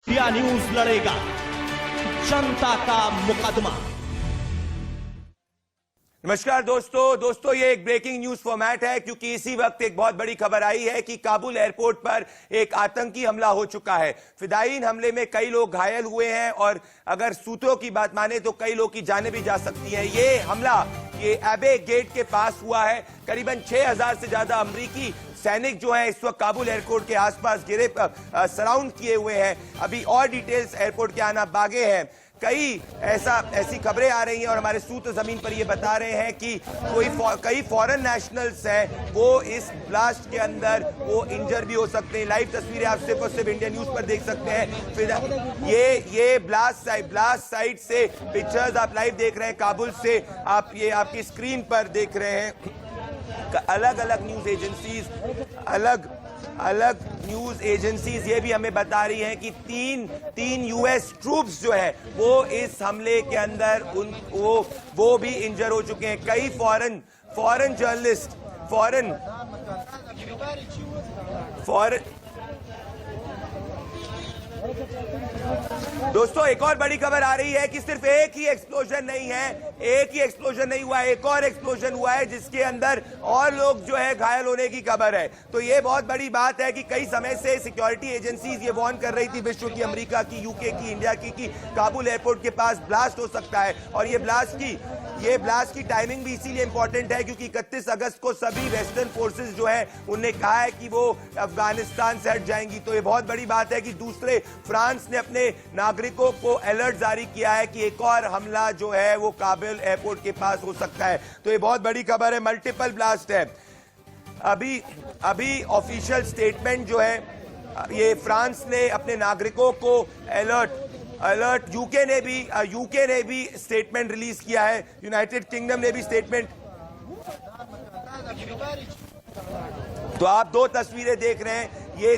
India news लड़ेगा जनता का मुकदमा। नमस्कार दोस्तों ये एक ब्रेकिंग न्यूज फॉर्मेट है क्योंकि इसी वक्त एक बहुत बड़ी खबर आई है कि काबुल एयरपोर्ट पर एक आतंकी हमला हो चुका है। फिदायीन हमले में कई लोग घायल हुए हैं और अगर सूत्रों की बात माने तो कई लोग की जानें भी जा सकती हैं। ये हमला ये एबे गेट के पास हुआ है। करीबन 6000 से ज्यादा अमरीकी सैनिक जो है इस वक्त काबुल एयरपोर्ट के आसपास घिरे सराउंड किए हुए हैं। अभी और डिटेल्स एयरपोर्ट के आना बाकी है। ऐसी खबरें आ रही हैं और हमारे सूत्र जमीन पर ये बता रहे हैं कि कई फॉरेन नेशनल्स हैं वो इस ब्लास्ट के अंदर वो इंजर भी हो सकते हैं। लाइव तस्वीरें आप सिर्फ और सिर्फ इंडिया न्यूज पर देख सकते हैं। फिर ये ब्लास्ट साइट से पिक्चर्स आप लाइव देख रहे हैं काबुल से। आप ये आपकी स्क्रीन पर देख रहे हैं। अलग अलग न्यूज एजेंसीज ये भी हमें बता रही हैं कि तीन यूएस ट्रूप्स जो है वो इस हमले के अंदर वो भी इंजर हो चुके हैं। कई फॉरेन जर्नलिस्ट दोस्तों एक और बड़ी खबर आ रही है कि सिर्फ एक ही एक्सप्लोजन नहीं हुआ, एक और एक्सप्लोजन हुआ है जिसके अंदर और लोग जो है घायल होने की खबर है। तो ये बहुत बड़ी बात है कि कई समय से सिक्योरिटी एजेंसीज ये वार्न कर रही थी विश्व की, अमेरिका की, यूके की, इंडिया की कि काबुल एयरपोर्ट के पास ब्लास्ट हो सकता है। और ये ब्लास्ट की टाइमिंग भी इसीलिए इंपॉर्टेंट है क्योंकि 31 अगस्त को सभी वेस्टर्न फोर्सेस जो है उन्होंने कहा है कि वो अफगानिस्तान से हट जाएंगी। तो ये बहुत बड़ी बात है कि दूसरे फ्रांस ने अपने नागरिकों को अलर्ट जारी किया है कि एक और हमला जो है वो काबुल एयरपोर्ट के पास हो सकता है। तो ये बहुत बड़ी खबर है। मल्टीपल ब्लास्ट है। अभी ऑफिशियल स्टेटमेंट जो है ये फ्रांस ने अपने नागरिकों को अलर्ट यूके ने भी स्टेटमेंट रिलीज किया है। यूनाइटेड किंगडम ने भी स्टेटमेंट। तो आप दो तस्वीरें देख रहे हैं। ये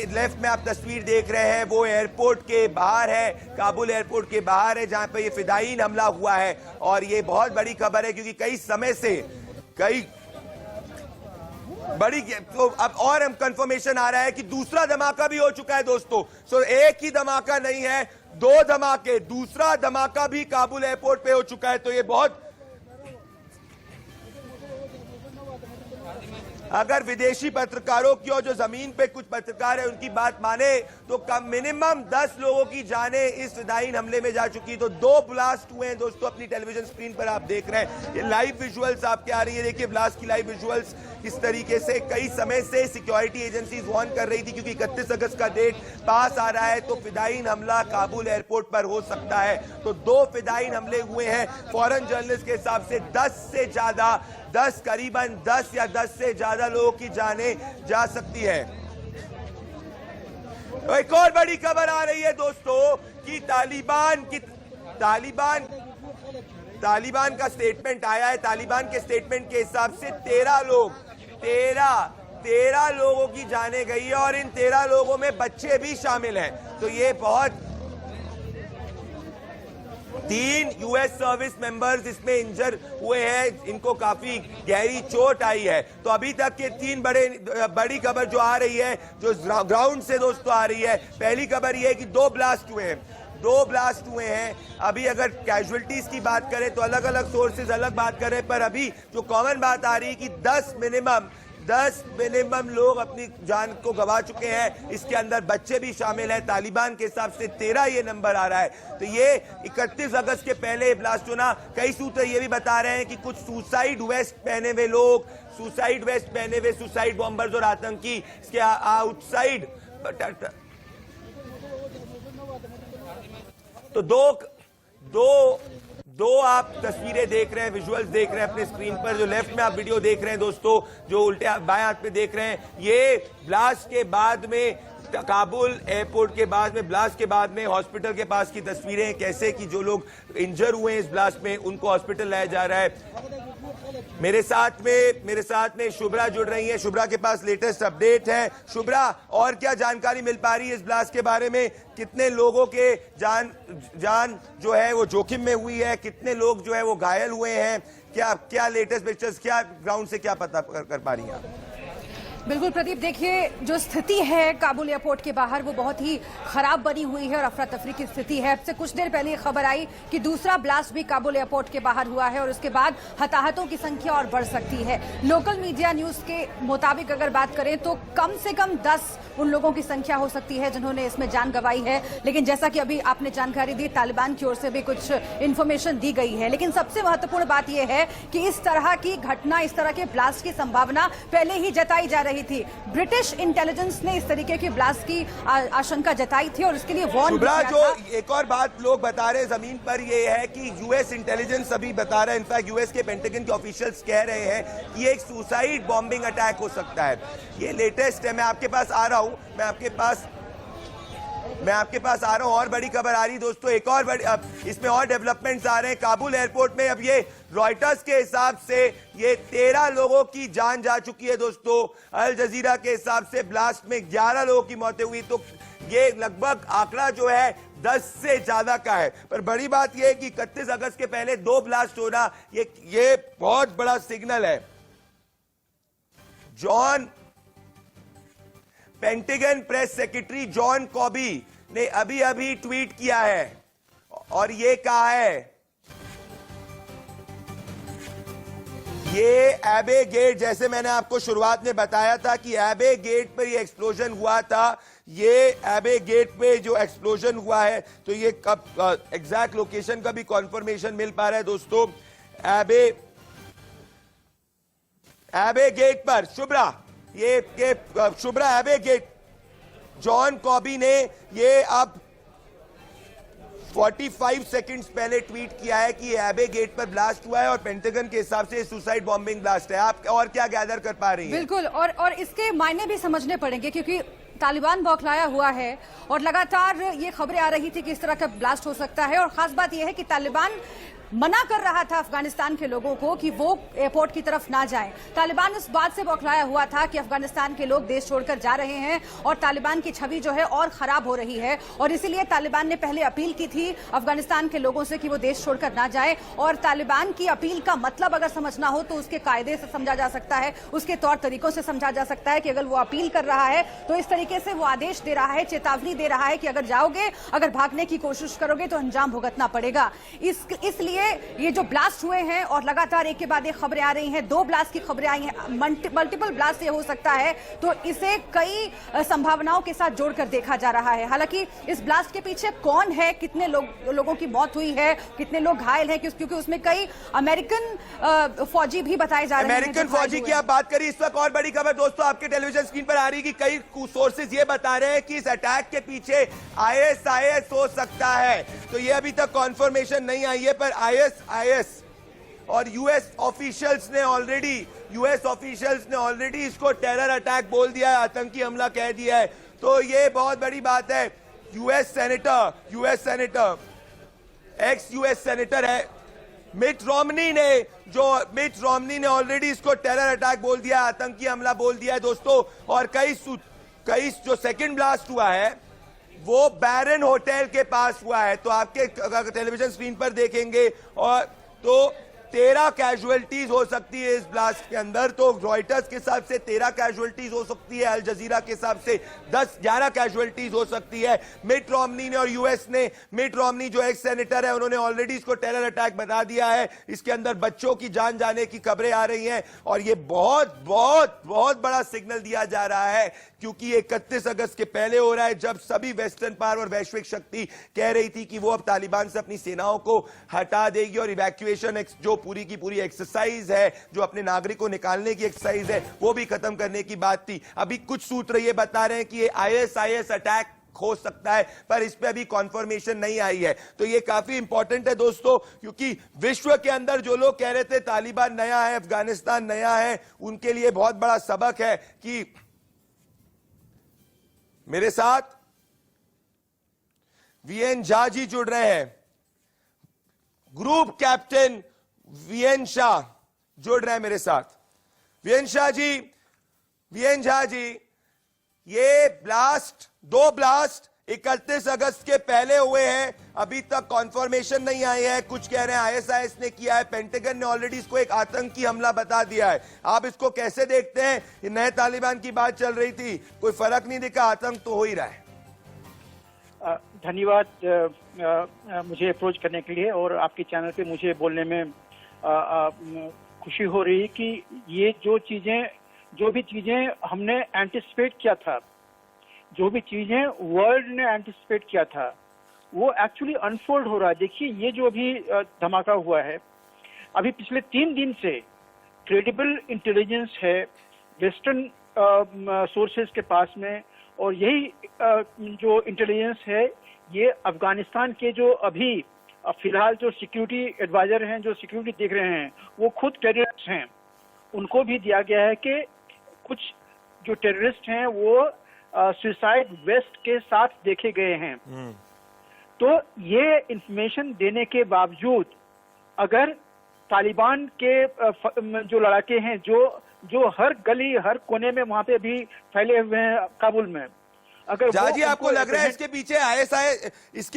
लेफ्ट में आप तस्वीर देख रहे हैं वो एयरपोर्ट के बाहर है, काबुल एयरपोर्ट के बाहर है जहां पे ये फिदायीन हमला हुआ है। और ये बहुत बड़ी खबर है क्योंकि कई समय से तो अब और हम कंफर्मेशन आ रहा है कि दूसरा धमाका भी हो चुका है दोस्तों। सो एक ही धमाका नहीं है, दो धमाके, दूसरा धमाका भी काबुल एयरपोर्ट पे हो चुका है। तो ये बहुत, अगर विदेशी पत्रकारों की और जो जमीन पे कुछ पत्रकार है उनकी बात माने तो कम मिनिमम 10 लोगों की जानें इस फिदायीन हमले में जा चुकी। तो 2 ब्लास्ट हुए हैं दोस्तों। अपनी टेलीविजन स्क्रीन पर आप देख रहे हैं ये लाइव विजुअल्स आपके आ रही है। देखिए ब्लास्ट की लाइव विजुअल्स। इस तरीके से कई समय से सिक्योरिटी एजेंसीज वार्न कर रही थी क्योंकि 31 अगस्त का डेट पास आ रहा है तो फिदायीन हमला काबुल एयरपोर्ट पर हो सकता है। तो 2 फिदायीन हमले हुए हैं। फॉरेन जर्नलिस्ट के हिसाब से 10 करीबन 10 या 10 से ज्यादा लोगों की जानें जा सकती है। तो एक और बड़ी खबर आ रही है दोस्तों कि तालिबान का स्टेटमेंट आया है। तालिबान के स्टेटमेंट के हिसाब से 13 लोगों की जानें गई है और इन 13 लोगों में बच्चे भी शामिल हैं। तो ये बहुत 3 यूएस सर्विस मेंबर्स इसमें इंजर हुए हैं, इनको काफी गहरी चोट आई है। तो अभी तक के 3 बड़ी खबर जो आ रही है जो ग्राउंड से दोस्तों आ रही है। पहली खबर यह है कि 2 ब्लास्ट हुए हैं। अभी अगर कैजुअलिटीज की बात करें तो अलग अलग सोर्सेज अलग बात करें, पर अभी जो कॉमन बात आ रही है कि 10 मिनिमम लोग अपनी जान को गंवा चुके हैं। इसके अंदर बच्चे भी शामिल हैं। तालिबान के हिसाब से 13 ये नंबर आ रहा है। तो ये 31 अगस्त के पहले ब्लास्ट होना। कई सूत्र ये भी बता रहे हैं कि कुछ सुसाइड वेस्ट पहने हुए सुसाइड बॉम्बर्स और आतंकी इसके आउटसाइड। तो दो आप तस्वीरें देख रहे हैं, विजुअल्स देख रहे हैं अपने स्क्रीन पर। जो लेफ्ट में आप वीडियो देख रहे हैं दोस्तों, जो उल्टे बाएं हाथ पे देख रहे हैं, ये ब्लास्ट के बाद में काबुल एयरपोर्ट के बाद में ब्लास्ट के बाद में हॉस्पिटल के पास की तस्वीरें, कैसे कि जो लोग इंजर हुए हैं इस ब्लास्ट में उनको हॉस्पिटल लाया जा रहा है। मेरे साथ में शुभ्रा जुड़ रही है। शुभ्रा के पास लेटेस्ट अपडेट है। शुभ्रा, और क्या जानकारी मिल पा रही है इस ब्लास्ट के बारे में? कितने लोगों के जान जो है वो जोखिम में हुई है, कितने लोग जो है वो घायल हुए हैं? क्या लेटेस्ट पिक्चर्स, क्या ग्राउंड से क्या पता कर पा रही हैं आप? बिल्कुल प्रदीप, देखिए जो स्थिति है काबुल एयरपोर्ट के बाहर वो बहुत ही खराब बनी हुई है और अफरा तफरी की स्थिति है। अब से कुछ देर पहले खबर आई कि दूसरा ब्लास्ट भी काबुल एयरपोर्ट के बाहर हुआ है और उसके बाद हताहतों की संख्या और बढ़ सकती है। लोकल मीडिया न्यूज के मुताबिक अगर बात करें तो कम से कम 10 उन लोगों की संख्या हो सकती है जिन्होंने इसमें जान गंवाई है। लेकिन जैसा कि अभी आपने जानकारी दी, तालिबान की ओर से भी कुछ इंफॉर्मेशन दी गई है। लेकिन सबसे महत्वपूर्ण बात यह है कि इस तरह की घटना, इस तरह के ब्लास्ट की संभावना पहले ही जताई जा रही थी। ब्रिटिश इंटेलिजेंस ने इस तरीके के ब्लास्ट की आशंका जताई थी और उसके लिए वार्न किया जो था। एक और बात लोग बता रहे हैं जमीन पर, ये है कि यूएस इंटेलिजेंस अभी बता रहा है, इनफैक्ट यूएस के पेंटागन के ऑफिशियल्स कह रहे हैं कि एक सुसाइड बॉम्बिंग अटैक हो सकता है। ये लेटेस्ट है, मैं आपके पास आ रहा हूं, मैं आपके पास आ रहा हूं। और बड़ी खबर आ रही दोस्तों, एक और बड़ी, अब इसमें और डेवलपमेंट्स आ रहे हैं काबुल एयरपोर्ट में। अब ये रॉयटर्स के हिसाब से ये 13 लोगों की जान जा चुकी है दोस्तों। अल जजीरा के हिसाब से ब्लास्ट में 11 लोगों की मौतें हुई, तो ये लगभग आंकड़ा जो है 10 से ज्यादा का है। पर बड़ी बात यह है कि 31 अगस्त के पहले 2 ब्लास्ट होना ये बहुत बड़ा सिग्नल है। Pentagon press secretary John Cobie ने अभी ट्वीट किया है और ये कहा है, ये एबे गेट, जैसे मैंने आपको शुरुआत में बताया था कि एबे गेट पर ये एक्सप्लोजन हुआ था। ये एबे गेट पे जो एक्सप्लोजन हुआ है, तो ये कब एग्जैक्ट लोकेशन का भी कंफर्मेशन मिल पा रहा है दोस्तों। एबे गेट पर शुभ्रा, शुभ्रा एबे गेट, जॉन कॉबी ने ये अब 45 सेकंड्स पहले ट्वीट किया है कि एबे गेट पर ब्लास्ट हुआ है और पेंटागन के हिसाब से सुसाइड बॉम्बिंग ब्लास्ट है। आप और क्या गैदर कर पा रही हैं? बिल्कुल, और इसके मायने भी समझने पड़ेंगे क्योंकि तालिबान बौखलाया हुआ है और लगातार ये खबरें आ रही थी कि इस तरह का ब्लास्ट हो सकता है। और खास बात यह है कि तालिबान मना कर रहा था अफगानिस्तान के लोगों को कि वो एयरपोर्ट की तरफ ना जाएं। तालिबान इस बात से बौखलाया हुआ था कि अफगानिस्तान के लोग देश छोड़कर जा रहे हैं और तालिबान की छवि जो है और खराब हो रही है। और इसीलिए तालिबान ने पहले अपील की थी अफगानिस्तान के लोगों से कि वो देश छोड़कर ना जाए। और तालिबान की अपील का मतलब अगर समझना हो तो उसके कायदे से समझा जा सकता है, उसके तौर तरीकों से समझा जा सकता है कि अगर वो अपील कर रहा है तो इस तरीके से वो आदेश दे रहा है, चेतावनी दे रहा है कि अगर जाओगे, अगर भागने की कोशिश करोगे तो अंजाम भुगतना पड़ेगा। इसलिए ये जो ब्लास्ट हुए हैं और लगातार एक के बाद एक खबरें आ रही हैं, 2 ब्लास्ट की खबरें आई हैं, मल्टीपल ब्लास्ट ये हो सकता है, तो इसे कई संभावनाओं के साथ जोड़कर देखा जा रहा है। हालांकि इस ब्लास्ट के पीछे कौन है, कितने लोगों की मौत हुई है, कितने लोग घायल हैं, क्योंकि उसमें कई अमेरिकन फौजी भी बताए जा रहे हैं। अमेरिकन फौजी की आप बात करिए, इस वक्त और बड़ी खबर दोस्तों आपके टेलीविजन स्क्रीन पर आ रही है कि कई सोर्सेज ये बता रहे हैं कि इस अटैक के पीछे ISIS हो सकता है। तो ये अभी तक कॉन्फर्मेशन नहीं आई है, पर ISIS और यूएस ऑफिशियल्स ने ऑलरेडी इसको टेरर अटैक बोल दिया है, आतंकी हमला कह दिया है। तो ये बहुत बड़ी बात है। US senator x US senator है मिट रोमनी ने ऑलरेडी इसको टेरर अटैक बोल दिया, आतंकी हमला बोल दिया है दोस्तों। और कई जो सेकंड ब्लास्ट हुआ है वो बैरन होटल के पास हुआ है, तो आपके टेलीविजन स्क्रीन पर देखेंगे। और तो 13 कैजुअलिटीज हो सकती है इस ब्लास्ट के अंदर। तो रॉयटर्स के हिसाब से 13 कैजुअलिटीज हो सकती है, अल जजीरा के हिसाब से 10-11 कैजुअलिटीज हो सकती है। मिट रोमनी ने और यूएस ने, मिट रोमनी जो एक्स सेनेटर है, उन्होंने ऑलरेडी इसको टेरर अटैक बता दिया है। इसके अंदर बच्चों की जान जाने की खबरें आ रही हैं और ये बहुत बहुत बहुत बड़ा सिग्नल दिया जा रहा है, क्योंकि 31 अगस्त के पहले हो रहा है, जब सभी वेस्टर्न पावर और वैश्विक शक्ति कह रही थी कि वो अब तालिबान से अपनी सेनाओं को हटा देगी और इवैक्यूएशन जो पूरी की पूरी एक्सरसाइज है, जो अपने नागरिकों को निकालने की एक्सरसाइज है, वो भी खत्म करने की बात थी। अभी कुछ सूत्र ये बता रहे हैं कि ये ISIS अटैक हो सकता है, पर इस पे अभी कॉन्फर्मेशन नहीं आई है। तो ये काफी इंपॉर्टेंट है दोस्तों, क्योंकि विश्व के अंदर जो लोग कह रहे थे तालिबान नया है, अफगानिस्तान नया है, उनके लिए बहुत बड़ा सबक है कि मेरे साथ VN झा जी जुड़ रहे हैं, ग्रुप कैप्टन VN शाह जुड़ रहे हैं मेरे साथ। VN झा जी, ये ब्लास्ट, 2 ब्लास्ट 31 अगस्त के पहले हुए हैं, अभी तक कॉन्फर्मेशन नहीं आई है। कुछ कह रहे हैं आईएसआईएस ने किया है, पेंटागन ने ऑलरेडी इसको एक आतंकी हमला बता दिया है। आप इसको कैसे देखते हैं? ये नए तालिबान की बात चल रही थी, कोई फर्क नहीं दिखा, आतंक तो हो ही रहा है। धन्यवाद मुझे अप्रोच करने के लिए और आपके चैनल पे मुझे बोलने में खुशी हो रही है कि ये जो भी चीजें हमने एंटिसिपेट किया था, जो भी चीजें वर्ल्ड ने एंटिसिपेट किया था, वो एक्चुअली अनफोल्ड हो रहा है। देखिए, ये जो अभी धमाका हुआ है, अभी पिछले 3 दिन से क्रेडिबल इंटेलिजेंस है वेस्टर्न सोर्सेज के पास में, और यही जो इंटेलिजेंस है ये अफगानिस्तान के जो अभी फिलहाल जो सिक्योरिटी एडवाइजर हैं, जो सिक्योरिटी देख रहे हैं, वो खुद टेररिस्ट हैं, उनको भी दिया गया है कि कुछ जो टेररिस्ट हैं वो सुसाइड वेस्ट के साथ देखे गए हैं। तो ये इंफॉर्मेशन देने के बावजूद अगर तालिबान के जो लड़ाके हैं, जो हर गली हर कोने में वहां पे अभी फैले हुए हैं काबुल में, अगर जाजी आपको लग रहा है इसके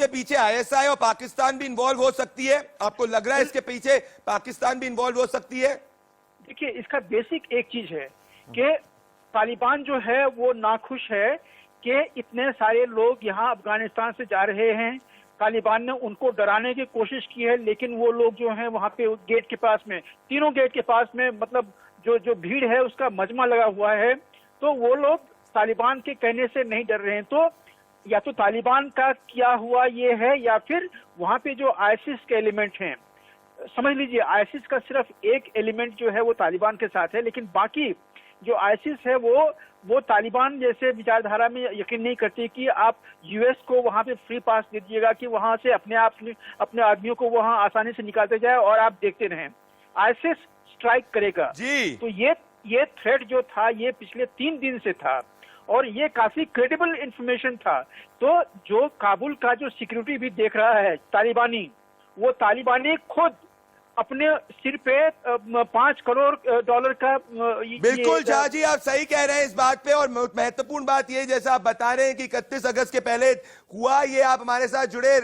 पीछे आईएसआई और पाकिस्तान भी इन्वॉल्व हो सकती है? आपको लग रहा है इसके पीछे पाकिस्तान भी इन्वॉल्व हो सकती है? देखिए, इसका बेसिक एक चीज है कि तालिबान जो है वो नाखुश है कि इतने सारे लोग यहाँ अफगानिस्तान से जा रहे हैं। तालिबान ने उनको डराने की कोशिश की है, लेकिन वो लोग जो हैं वहाँ पे गेट के पास में, तीनों गेट के पास में, मतलब जो भीड़ है उसका मजमा लगा हुआ है, तो वो लोग तालिबान के कहने से नहीं डर रहे हैं। तो या तो तालिबान का किया हुआ ये है, या फिर वहाँ पे जो आईसिस के एलिमेंट हैं, समझ लीजिए आईसिस का सिर्फ एक एलिमेंट जो है वो तालिबान के साथ है, लेकिन बाकी जो आईसिस है वो तालिबान जैसे विचारधारा में यकीन नहीं करती कि आप यूएस को वहां पे फ्री पास दे दीजिएगा कि वहां से अपने आदमियों को वहां आसानी से निकालते जाए और आप देखते रहें। आईसिस स्ट्राइक करेगा जी। तो ये थ्रेट जो था ये पिछले 3 दिन से था और ये काफी क्रेडिबल इंफॉर्मेशन था। तो जो काबुल का जो सिक्योरिटी भी देख रहा है तालिबानी, वो तालिबानी खुद अपने सिर पे $5 करोड़ का बिल्कुल शाह जी, आप सही कह रहे हैं इस बात पे। और महत्वपूर्ण बात ये, जैसा आप बता रहे हैं कि 31 अगस्त के पहले हुआ ये, आप हमारे साथ जुड़े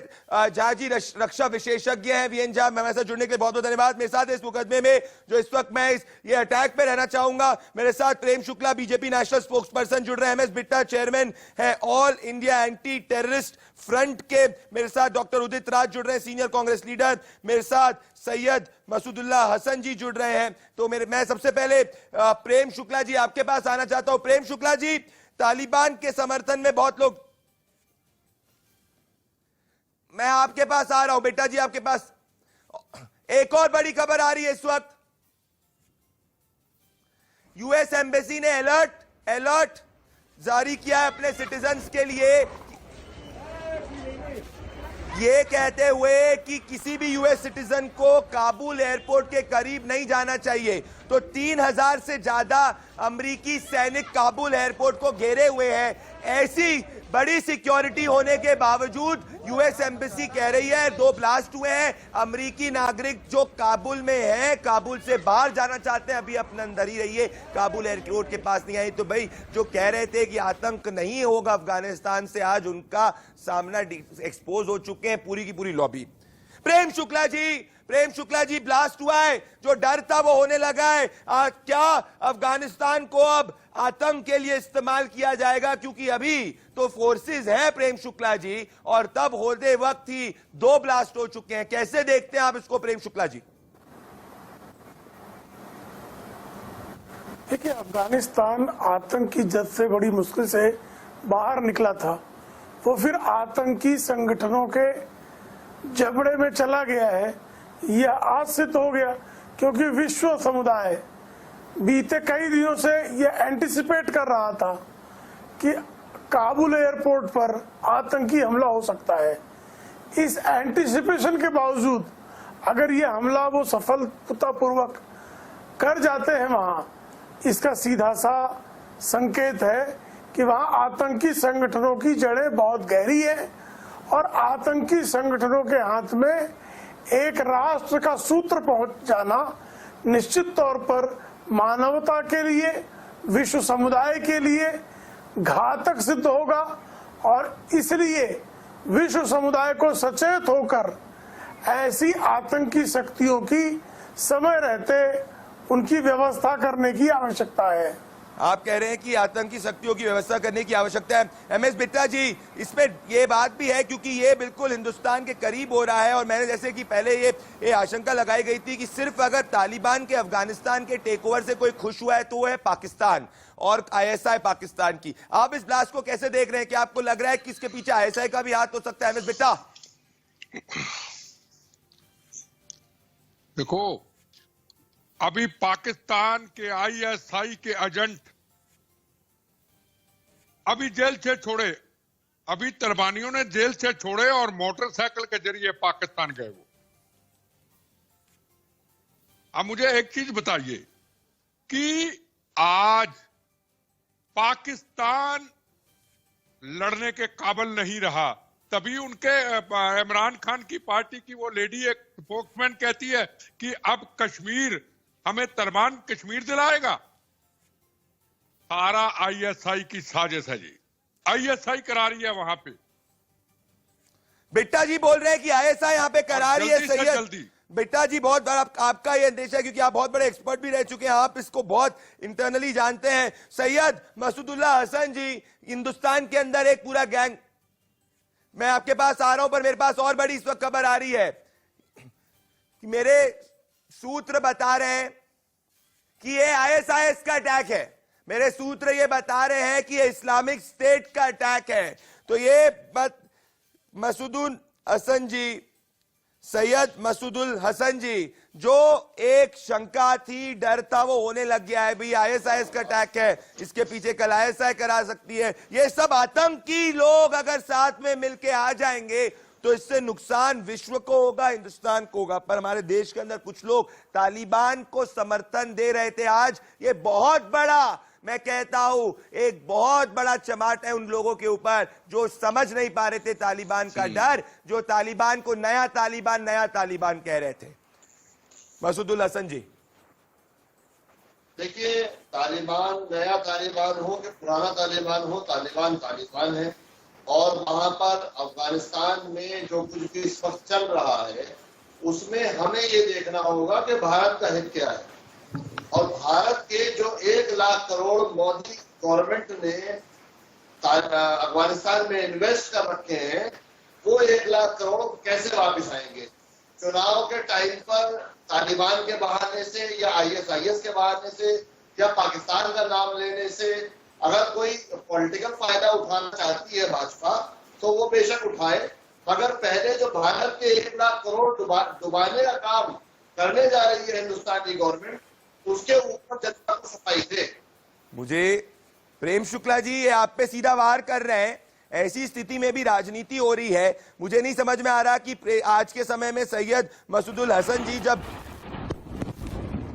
झा जी रक्षा विशेषज्ञ हैं वीएन झा, हमारे साथ जुड़ने के लिए बहुत बहुत धन्यवाद। मेरे साथ इस मुकदमे में जो इस वक्त मैं ये अटैक पे रहना चाहूंगा, मेरे साथ Prem Shukla BJP national spokesperson जुड़ रहे हैं, एमएस बिट्टा चेयरमैन है all India anti terrorist front के, मेरे साथ डॉक्टर उदित राज जुड़ रहे हैं सीनियर कांग्रेस लीडर, मेरे साथ सैयद मसूदुल्लाह हसन जी जुड़ रहे हैं। तो मैं सबसे पहले प्रेम शुक्ला जी आपके पास आना चाहता हूं। प्रेम शुक्ला जी, तालिबान के समर्थन में बहुत लोग, मैं आपके पास आ रहा हूं बेटा जी, आपके पास एक और बड़ी खबर आ रही है इस वक्त। यूएस एम्बेसी ने अलर्ट जारी किया है अपने सिटीजन्स के लिए, ये कहते हुए कि किसी भी यूएस सिटीजन को काबुल एयरपोर्ट के करीब नहीं जाना चाहिए। तो 3000 से ज्यादा अमेरिकी सैनिक काबुल एयरपोर्ट को घेरे हुए हैं। ऐसी बड़ी सिक्योरिटी होने के बावजूद यूएस एम्बेसी कह रही है 2 ब्लास्ट हुए हैं। अमेरिकी नागरिक जो काबुल में हैं, काबुल से बाहर जाना चाहते हैं, अभी अपने अंदर ही रहिए, काबुल एयरपोर्ट के पास नहीं आई। तो भाई जो कह रहे थे कि आतंक नहीं होगा अफगानिस्तान से, आज उनका सामना एक्सपोज हो चुके हैं पूरी की पूरी लॉबी। प्रेम शुक्ला जी, ब्लास्ट हुआ है, जो डर था वो होने लगा है। क्या अफगानिस्तान को अब आतंक के लिए इस्तेमाल किया जाएगा? क्योंकि अभी तो फोर्सेस है प्रेम शुक्ला जी, और तब होते वक्त ही 2 ब्लास्ट हो चुके हैं। कैसे देखते हैं आप इसको प्रेम शुक्ला जी? देखिए, अफगानिस्तान आतंक की जद से बड़ी मुश्किल से बाहर निकला था, वो फिर आतंकी संगठनों के जबड़े में चला गया है। यह आज से तो हो गया, क्योंकि विश्व समुदाय बीते कई दिनों से यह एंटिसिपेट कर रहा था कि काबुल एयरपोर्ट पर आतंकी हमला हो सकता है। इस एंटिसिपेशन के बावजूद अगर यह हमला वो सफलतापूर्वक कर जाते हैं वहां, इसका सीधा सा संकेत है कि वहां आतंकी संगठनों की जड़ें बहुत गहरी है, और आतंकी संगठनों के हाथ में एक राष्ट्र का सूत्र पहुंच जाना निश्चित तौर पर मानवता के लिए, विश्व समुदाय के लिए घातक सिद्ध होगा। और इसलिए विश्व समुदाय को सचेत होकर ऐसी आतंकी शक्तियों की समय रहते उनकी व्यवस्था करने की आवश्यकता है। आप कह रहे हैं कि आतंकी शक्तियों की व्यवस्था करने की आवश्यकता है। एमएस बिट्टा जी, इसमें ये बात भी है क्योंकि ये बिल्कुल हिंदुस्तान के करीब हो रहा है और मैंने जैसे कि पहले ये आशंका लगाई गई थी कि सिर्फ अगर तालिबान के अफगानिस्तान के टेक ओवर से कोई खुश हुआ है तो वो है पाकिस्तान और आईएसआई पाकिस्तान की। आप इस ब्लास्ट को कैसे देख रहे हैं? क्या आपको लग रहा है कि इसके पीछे आईएसआई का भी हाथ हो सकता है? एमएस बिट्टा, देखो, अभी पाकिस्तान के आईएसआई के एजेंट अभी जेल से छोड़े, अभी तालिबानियों ने जेल से छोड़े और मोटरसाइकिल के जरिए पाकिस्तान गए वो। अब मुझे एक चीज बताइए कि आज पाकिस्तान लड़ने के काबिल नहीं रहा, तभी उनके इमरान खान की पार्टी की वो लेडी एक स्पोक्समैन कहती है कि अब कश्मीर हमें तालिबान कश्मीर दिलाएगा। सारा आईएसआई की साजिश है जी, आईएसआई करा रही है वहां पे। बिट्टा जी बोल रहे हैं कि आईएसआई यहाँ पे करा रही है। सैयद बिट्टा जी, बहुत बड़ा आपका ये अंदेशा है क्योंकि आप बहुत बड़े एक्सपर्ट भी रह चुके हैं, आप इसको बहुत इंटरनली जानते हैं। सैयद मसूदुल्लाह हसन जी, हिंदुस्तान के अंदर एक पूरा गैंग, मैं आपके पास आ रहा हूं पर मेरे पास और बड़ी इस वक्त खबर आ रही है कि मेरे सूत्र बता रहे हैं कि ये आईएसआईएस का अटैक है। मेरे सूत्र ये बता रहे हैं कि ये इस्लामिक स्टेट का अटैक है। तो ये मसूदुल हसन जी, सैयद मसूदुल हसन जी, जो एक शंका थी, डर था, वो होने लग गया है। भाई आईएसआईएस का अटैक है, इसके पीछे कल आईएसआई करा सकती है। ये सब आतंकी लोग अगर साथ में मिलके आ जाएंगे तो इससे नुकसान विश्व को होगा, हिंदुस्तान को होगा। पर हमारे देश के अंदर कुछ लोग तालिबान को समर्थन दे रहे थे। आज ये बहुत बड़ा, मैं कहता हूं, एक बहुत बड़ा चमाट है उन लोगों के ऊपर जो समझ नहीं पा रहे थे तालिबान का डर, जो तालिबान को नया तालिबान कह रहे थे। मसूदुल हसन जी, देखिए, तालिबान नया तालिबान हो कि पुराना तालिबान हो, तालिबान है। और वहां पर अफगानिस्तान में जो कुछ भी इस वक्त चल रहा है उसमें हमें ये देखना होगा कि भारत का हित क्या है। और भारत के जो 1 लाख करोड़ मोदी गवर्नमेंट ने अफगानिस्तान में इन्वेस्ट कर रखे हैं, वो 1 लाख करोड़ कैसे वापस आएंगे? चुनाव के टाइम पर तालिबान के बहाने से या आईएसआईएस के बहाने से या पाकिस्तान का नाम लेने से अगर कोई पॉलिटिकल फायदा उठाना चाहती है भाजपा तो वो बेशक उठाए, मगर पहले जो भारत के 1 लाख करोड़ डुबाने का काम करने जा रही है हिंदुस्तान की गवर्नमेंट, उसके ऊपर जनता को सफाई दे। मुझे प्रेम शुक्ला जी, ये आप पे सीधा वार कर रहे हैं। ऐसी स्थिति में भी राजनीति हो रही है। मुझे नहीं समझ में आ रहा कि आज के समय में सैयद मसूदुल हसन जी, जब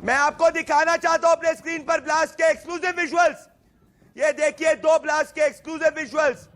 मैं आपको दिखाना चाहता हूं अपने स्क्रीन पर ब्लास्ट के एक्सक्लूसिव विजुअल्स, ये देखिए 2 ब्लास्ट के एक्सक्लूसिव विजुअल्स।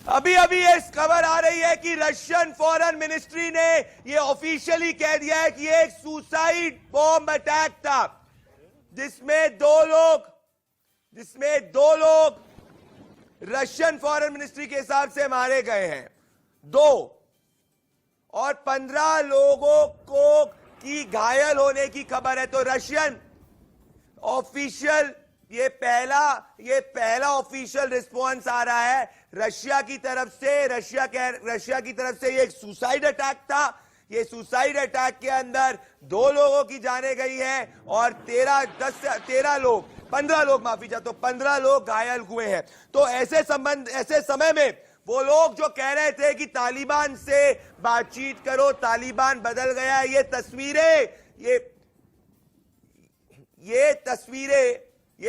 अभी अभी ये खबर आ रही है कि रशियन फॉरेन मिनिस्ट्री ने ये ऑफिशियली कह दिया है कि एक सुसाइड बॉम्ब अटैक था जिसमें दो लोग रशियन फॉरेन मिनिस्ट्री के हिसाब से मारे गए हैं, 2 और 15 लोगों को की घायल होने की खबर है। तो रशियन ऑफिशियल ये पहला ऑफिशियल रिस्पॉन्स आ रहा है रशिया की तरफ से। रशिया की तरफ से ये एक सुसाइड अटैक था। ये सुसाइड अटैक के अंदर 2 लोगों की जानें गई हैं और 15 लोग माफी चाहता हूं, 15 लोग घायल हुए हैं। तो ऐसे समय में वो लोग जो कह रहे थे कि तालिबान से बातचीत करो, तालिबान बदल गया है, ये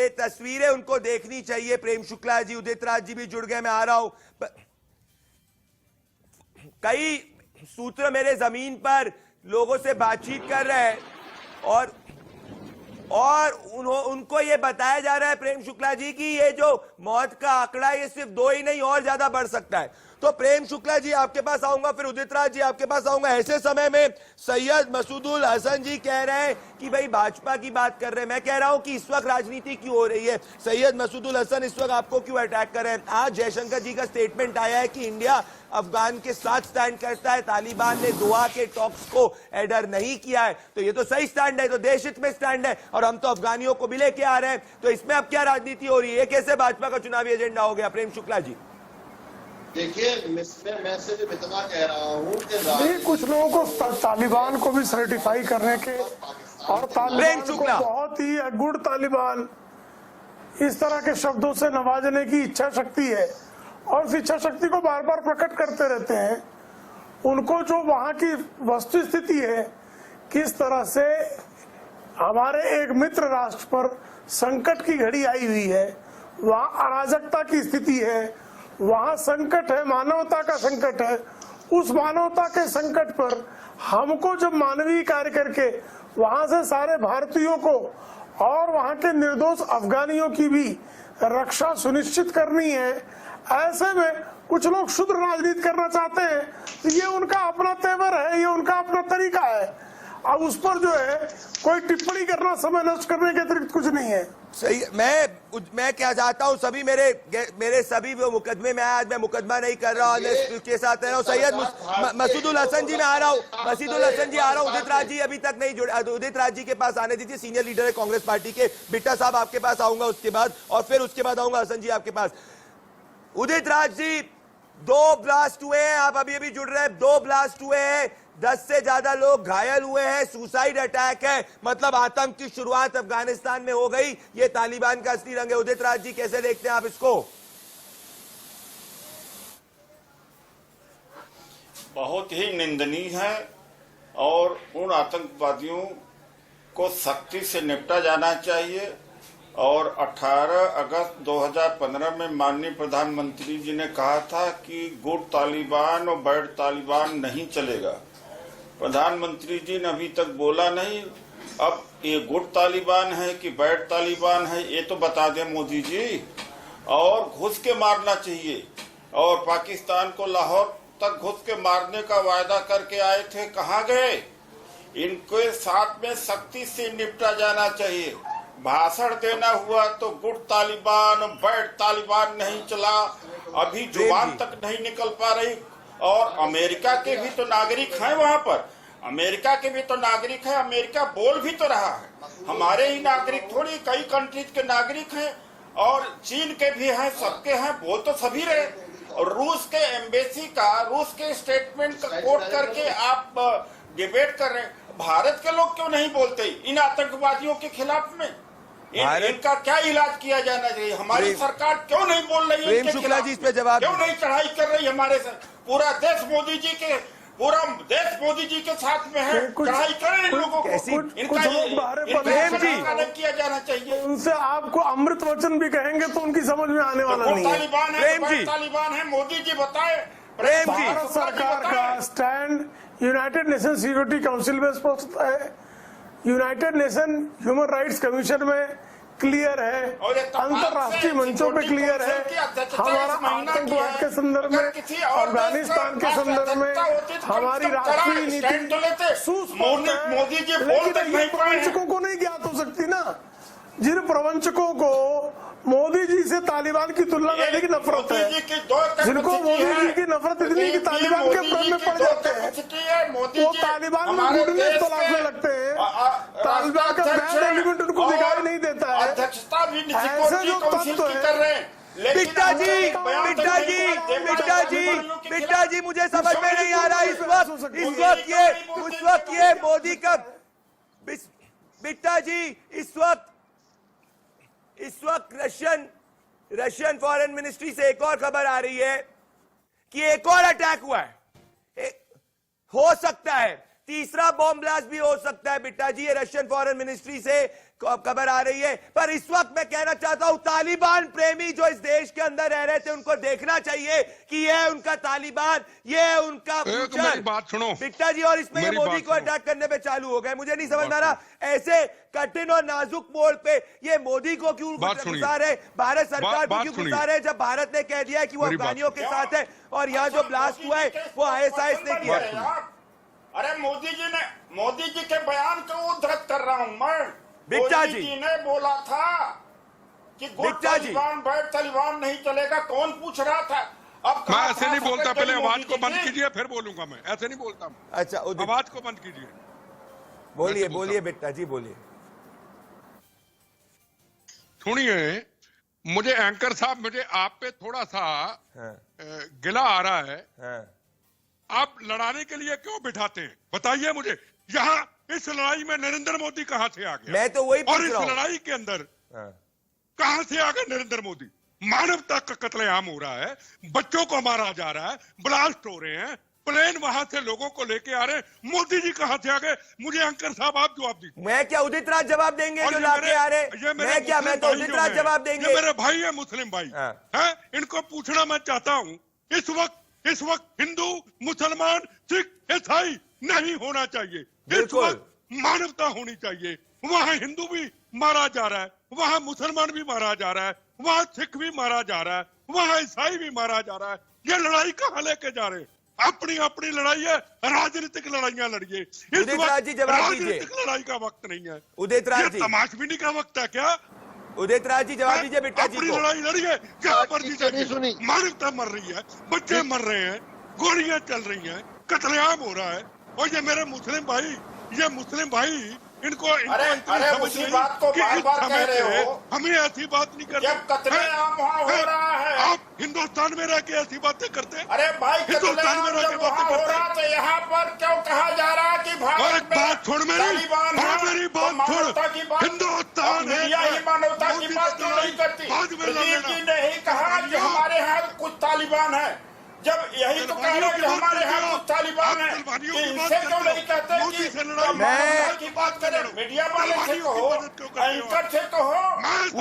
तस्वीरें उनको देखनी चाहिए। प्रेम शुक्ला जी, उदित राज जी भी जुड़ गए, मैं आ रहा हूं। कई सूत्र मेरे जमीन पर लोगों से बातचीत कर रहे हैं और उनको ये बताया जा रहा है प्रेम शुक्ला जी कि ये जो मौत का आंकड़ा ये सिर्फ 2 ही नहीं और ज्यादा बढ़ सकता है। तो प्रेम शुक्ला जी आपके पास आऊंगा, फिर उदित राज जी आपके पास आऊंगा। ऐसे समय में सैयद मसूदुल हसन जी कह रहे हैं कि भाई भाजपा की बात कर रहे हैं। मैं कह रहा हूं कि इस वक्त राजनीति क्यों हो रही है? सैयद मसूदुल हसन इस वक्त आपको क्यों अटैक कर रहे हैं? आज जयशंकर जी का स्टेटमेंट आया है कि इंडिया अफगान के साथ स्टैंड करता है, तालिबान ने दोहा के टॉक्स को एडर नहीं किया है। तो ये तो सही स्टैंड है, तो देश हित में स्टैंड है और हम तो अफगानियों को भी लेके आ रहे हैं। तो इसमें अब क्या राजनीति हो रही है? ये कैसे भाजपा का चुनावी एजेंडा हो गया? प्रेम शुक्ला जी देखिए, मैं सिर्फ इतना कह रहा हूँ कि कुछ लोगों को तालिबान को भी सर्टिफाई करने के और तालिबान को बहुत ही गुड तालिबान इस तरह के शब्दों से नवाजने की इच्छा शक्ति है और इस इच्छा शक्ति को बार बार प्रकट करते रहते हैं। उनको जो वहाँ की वस्तु स्थिति है, किस तरह से हमारे एक मित्र राष्ट्र पर संकट की घड़ी आई हुई है, वहाँ अराजकता की स्थिति है, वहाँ संकट है, मानवता का संकट है। उस मानवता के संकट पर हमको जब मानवीय कार्य करके वहाँ से सारे भारतीयों को और वहाँ के निर्दोष अफगानियों की भी रक्षा सुनिश्चित करनी है, ऐसे में कुछ लोग शुद्ध राजनीति करना चाहते हैं। तो ये उनका अपना तेवर है, ये उनका अपना तरीका है। अब उस पर जो है कोई टिप्पणी करना समय नष्ट करने के अतिरिक्त कुछ नहीं है। सही। मैं क्या चाहता हूं, सभी मेरे सभी वो मुकदमे में, आज मैं मुकदमा नहीं कर रहा हूं, के साथ रह रहा हूं। सैयद मसूदुल हसन जी, मैं आ रहा हूं। मसूदुल हसन जी आ रहा हूं। उदित राज जी अभी तक नहीं जुड़े, उदित राज जी के पास आने दीजिए, सीनियर लीडर है कांग्रेस पार्टी के। बिट्टा साहब आपके पास आऊंगा उसके बाद, और फिर उसके बाद आऊंगा हसन जी आपके पास। उदित राज जी, 2 ब्लास्ट हुए हैं, आप अभी जुड़ रहे हैं। 2 ब्लास्ट हुए हैं, 10 से ज्यादा लोग घायल हुए हैं, सुसाइड अटैक है, मतलब आतंक की शुरुआत अफगानिस्तान में हो गई। ये तालिबान का असली रंग है। उदित राज जी, कैसे देखते हैं आप इसको? बहुत ही निंदनीय है और उन आतंकवादियों को सख्ती से निपटा जाना चाहिए। और 18 अगस्त 2015 में माननीय प्रधानमंत्री जी ने कहा था कि गुड तालिबान और बैड तालिबान नहीं चलेगा। प्रधानमंत्री जी ने अभी तक बोला नहीं। अब ये गुड तालिबान है कि बैड तालिबान है, ये तो बता दें मोदी जी। और घुस के मारना चाहिए। और पाकिस्तान को लाहौर तक घुस के मारने का वायदा करके आए थे, कहाँ गए? इनके साथ में सख्ती से निपटा जाना चाहिए। भाषण देना हुआ तो गुड तालिबान बैड तालिबान नहीं चला, अभी जुबान तक नहीं निकल पा रही। और अमेरिका के भी तो नागरिक हैं वहाँ पर, अमेरिका के भी तो नागरिक हैं, अमेरिका बोल भी तो रहा है। हमारे ही नागरिक थोड़ी, कई कंट्रीज के नागरिक हैं और चीन के भी हैं, सबके हैं, बोल तो सभी रहे। और रूस के एम्बेसी का, रूस के स्टेटमेंट का कोट करके आप डिबेट कर रहे हैं। भारत के लोग क्यों नहीं बोलते इन आतंकवादियों के खिलाफ में? इनका क्या इलाज किया जाना चाहिए? हमारी सरकार क्यों नहीं बोल रही है? इनके खिलाफ इस पे जवाब क्यों नहीं चढ़ाई कर रही? हमारे पूरा देश मोदी जी के साथ में है, चढ़ाई करें इन लोगों को। इनका किया जाना चाहिए। उनसे आपको अमृत वचन भी कहेंगे तो उनकी समझ में आने वाला नहीं है। तालिबान है, मोदी जी बताए। भारत सरकार का stand United nation security council में स्पष्ट है, United nation human rights commission में क्लियर है, अंतर्राष्ट्रीय मंचों पे क्लियर है। हमारा आतंकवाद के संदर्भ में, अफगानिस्तान के संदर्भ में हमारी राष्ट्रीय नीति सुस्पष्ट है। मोदी जी लेकिन प्रवंचकों को नहीं ज्ञात हो सकती ना, जिन प्रवंचकों को मोदी जी से तालिबान की तुलना में की नफरत है, जिनको मोदी जी की नफरत इतनी कि तालिबान के प्रण में पड़ जाते हैं, वो तालिबान में गुडनेस तलाशने लगते हैं। तालिबान का बैड एलिमेंट उनको दिखाई नहीं देता है। सिक्योरिटी जो काउंसिल तत्व की है, कर रहे हैं। लेकिन बिट्टा जी, बयान बिट्टा देने जी, के बाद बिट्टा जी, बिट्टा जी, मुझे समझ में नहीं आ रहा इस वक्त ये मोदी का, बिट्टा जी, इस वक्त रशियन फॉरेन मिनिस्ट्री से एक और खबर आ रही है कि एक और अटैक हुआ है, हो सकता है तीसरा बॉम्ब ब्लास्ट भी हो सकता है। बिट्टा जी, ये रशियन फॉरेन मिनिस्ट्री से खबर आ रही है। पर इस वक्त मैं कहना चाहता हूं, तालिबान प्रेमी जो इस देश के अंदर रह रहे थे, उनको देखना चाहिए कि यह है उनका तालिबान, यह है उनका फ्यूचर। मेरी बात सुनो बिट्टा जी, और इसमें ये मोदी को अटैक करने पे चालू हो गए। मुझे नहीं समझ आ रहा ऐसे कठिन और नाजुक मोड़ पे ये मोदी को क्यों घुसा रहे, भारत सरकार को क्यों घुसा रहे, जब भारत ने कह दिया है कि वो अफगानियों के साथ है और यहाँ जो ब्लास्ट हुआ है वो ISIS ने किया। अरे मोदी जी के बयान को उद्धृत कर रहा हूं मैं। बिट्टा जी ने बोला था कि तालिबान नहीं चलेगा। कौन पूछ रहा था? अब मैं ऐसे नहीं बोलता, पहले आवाज को बंद कीजिए फिर बोलूंगा मैं, ऐसे नहीं बोलता। अच्छा, आवाज को बंद कीजिए। बोलिए बिट्टा जी, बोलिए। सुनिए, मुझे एंकर साहब, मुझे आप पे थोड़ा सा गिला आ रहा है। आप लड़ाने के लिए क्यों बिठाते हैं, बताइए मुझे। यहाँ इस लड़ाई में नरेंद्र मोदी कहां से आ गया? मैं तो वही पूछ और इस रहा हूं। लड़ाई के अंदर कहां से आ गए नरेंद्र मोदी? मानवता का कत्लेआम हो रहा है, बच्चों को मारा जा रहा है, ब्लास्ट हो रहे हैं, प्लेन वहां से लोगों को लेके आ रहे हैं। मोदी जी कहां से आ गए? मुझे अंकर साहब आप जवाब दीजिए। मैं क्या उदित राज जवाब देंगे जो लाके आ रहे? मैं तो उदित राज जवाब देंगे। ये मेरे भाई है, मुस्लिम भाई हैं, इनको पूछना मैं चाहता हूं, इस वक्त हिंदू, मुसलमान, सिख, ईसाई नहीं होना चाहिए। इस वक्त मानवता होनी चाहिए। वहां हिंदू भी मारा जा रहा है, वहां मुसलमान भी मारा जा रहा है, वहां सिख भी मारा जा रहा है, वहां ईसाई भी मारा जा रहा है। ये लड़ाई कहां लेके जा रहे हैं? अपनी लड़ाई है, राजनीतिक लड़ाइयां लड़िए। इस वक्त राजनीतिक लड़ाई का वक्त नहीं है। उदित राज जी, तमाशबीनी का वक्त है क्या? उदित राज जी जवाब दीजिए बिट्टा जी को। लड़ाई लड़िए, जहां पर मानवता मर रही है, बच्चे मर रहे हैं, गोलियां चल रही हैं, कत्लेआम हो रहा है। और ये मेरे मुस्लिम भाई इनको उसी बात को बार-बार कह रहे हो। हमें ऐसी बात नहीं करते। जब कत्लेआम वहां हो रहा है, आप हिंदुस्तान में रह के ऐसी बातें करते हैं। अरे भाई, हिंदुस्तान में रह के बातें करते हैं। तो यहाँ पर क्यों कहा जा रहा है कि भारत में बात छोड़ मेरी बात छोड़। हिंदुस्तान है, मानवता की बात क्यों नहीं करती? जी ने ही कहा कि हमारे यहाँ कुछ तालिबान है, जब यही तो कह रहे कि हमारे यहाँ कुछ तालिबान है, इनसे क्यों नहीं कहते कि मानवता की बात करें? मीडिया वाले से कहो, एंकर से कहो,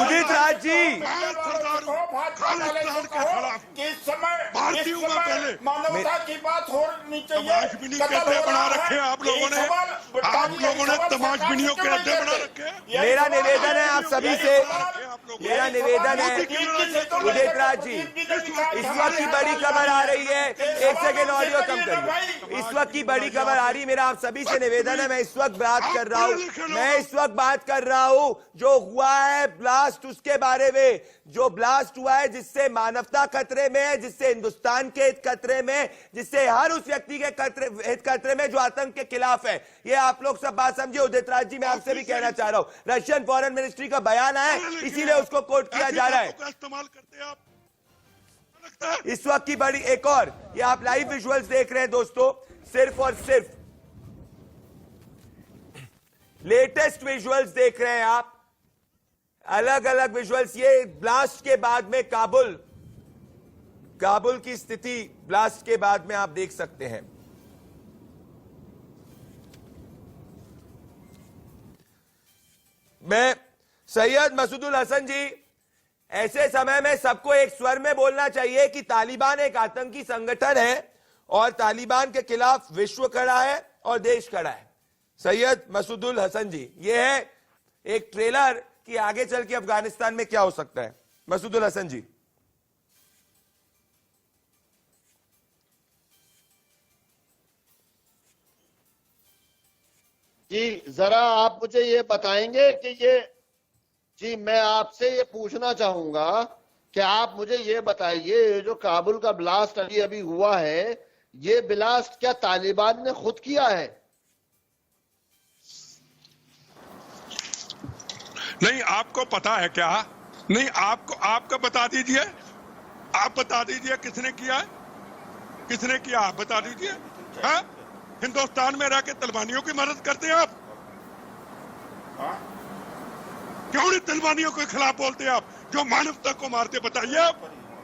उदित राज जी, भाजपा वाले से कहो कि इस समय मानवता की बात होनी चाहिए। बना रखे आप लोगों ने तमाशबीनियों के अड्डे बना रखे। मेरा निवेदन है आप सभी से, मेरा निवेदन है उदित राज जी, इस वक्त की बड़ी खबर आ रही है, एक सेकेंड ऑडियो कम करिए। इस वक्त की बड़ी खबर आ रही, मेरा आप सभी से निवेदन है, मैं इस वक्त बात कर रहा हूं जो हुआ है ब्लास्ट, उसके बारे में। जो ब्लास्ट हुआ है जिससे मानवता खतरे में है, जिससे हिंदुस्तान के हित खतरे में, जिससे हर उस व्यक्ति के हित खतरे में जो आतंक के खिलाफ है। ये आप लोग सब बात समझिए। उदित राज जी, मैं आपसे भी कहना चाह रहा हूं, रशियन फॉरेन मिनिस्ट्री का बयान है, इसीलिए उसको कोट किया जा रहा है। इस्तेमाल करते आप इस वक्त की बड़ी एक और, ये आप लाइव विजुअल्स देख रहे हैं दोस्तों, सिर्फ और सिर्फ लेटेस्ट विजुअल्स देख रहे हैं आप, अलग अलग विजुअल्स। ये ब्लास्ट के बाद में काबुल की स्थिति ब्लास्ट के बाद में आप देख सकते हैं। मैं सैयद मसूदुल हसन जी, ऐसे समय में सबको एक स्वर में बोलना चाहिए कि तालिबान एक आतंकी संगठन है और तालिबान के खिलाफ विश्व खड़ा है और देश खड़ा है। सैयद मसूदुल हसन जी, यह है एक ट्रेलर कि आगे चल के अफगानिस्तान में क्या हो सकता है। मसूदुल हसन जी। जी जरा आप मुझे ये बताएंगे कि जी मैं आपसे ये पूछना चाहूंगा कि आप मुझे ये बताइए, जो काबुल का ब्लास्ट अभी हुआ है, ये ब्लास्ट क्या तालिबान ने खुद किया है? नहीं, आपको पता है क्या नहीं, आपका बता दीजिए, आप बता दीजिए किसने किया है, किसने किया, आप बता दीजिए। हाँ, हिंदुस्तान में रह के तलिबानियों की मदद करते हैं आप? क्यों नहीं तलिबानियों के खिलाफ बोलते आप जो मानवता को मारते? बताइए,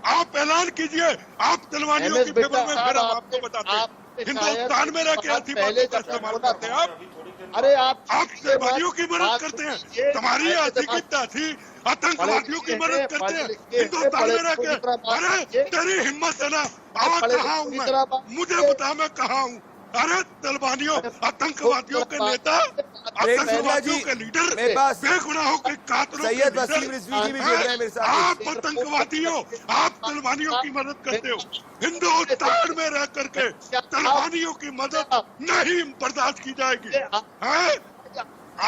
आप ऐलान कीजिए, आप तलिबानियों की फेवर में, फिर हम आपको बताते हैं। हिंदुस्तान में रह के ऐसी बातों का इस्तेमाल करते हैं आप? अरे आप तलिबानियों की मदद करते हैं, तुम्हारी ऐसी की तैसी आतंकवादियों की मदद करते हैं हिंदुस्तान में रह के। अरे तेरी हिम्मत है ना, आवाज कहाँ हूँ मैं, मुझे बता मैं कहाँ हूँ। अरे तलिबानियों, आतंकवादियों के नेता, आतंकवादियों के लीडर, बेगुनाहों के कातलों के लीडर, आप आतंकवादियों, आप तलिबानियों की मदद करते हो। हिंदुस्तान में रह करके तलिबानियों की मदद नहीं बर्दाश्त की जाएगी।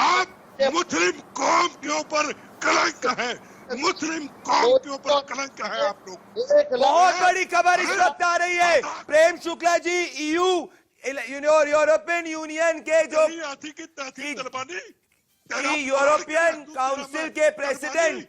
आप मुस्लिम कौम के ऊपर कलंक है, मुस्लिम कौम के ऊपर कलंक है आप लोग। बहुत बड़ी खबर इस वक्त आ रही है। प्रेम शुक्ला जी, यूरोपियन यूनियन के जो यूरोपियन काउंसिल के प्रेसिडेंट